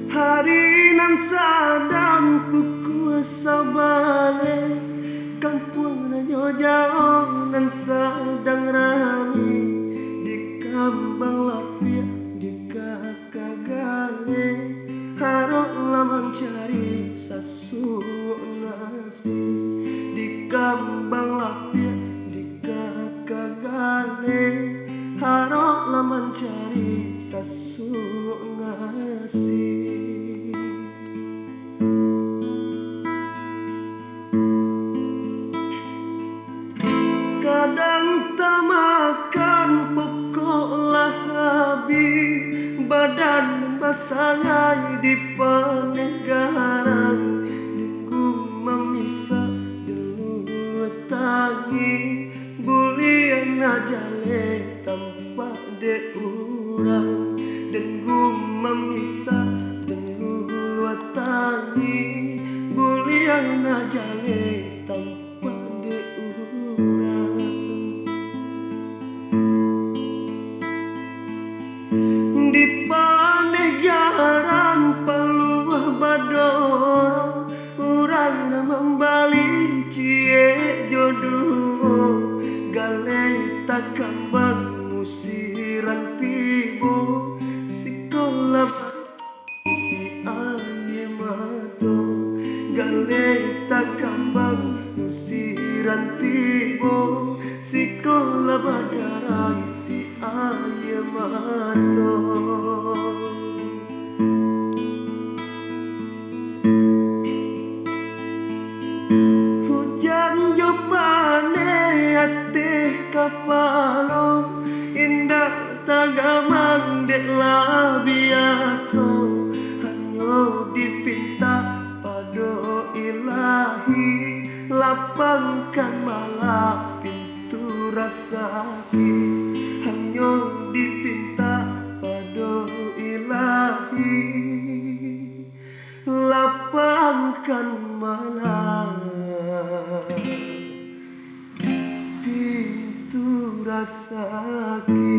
Hari nan sadang pukul sabale, kampung na jauh nan sadang rame, di kambang lapia di kakagale, haraplah mencari sasuuk nasi. Di kambang lapia di kakagale, haraplah mencari sasuuk nasi. Kadang tak makan pokok lah habis, badan basangai di penegaran, nunggu memisah dulu tangi, bulian ajale tanpa de urang, dan gum memisah dulu tangi, bulian ajale tanpa de urang. Di panegaran peluah badoro, urang membali cie jodoh, galei tak kambang musiran tibo, sekolah si aye mato, galei tak kambang musiran tibo, sekolah badarai si aye mato. Hujan jo pane ate kapalo, indah tagamang dek lah biaso, hanyo dipinta pado ilahi, lapangkan malah pintu rasaki, hanyo dipinta pado ilahi, lapangkan malah pintu rasaki.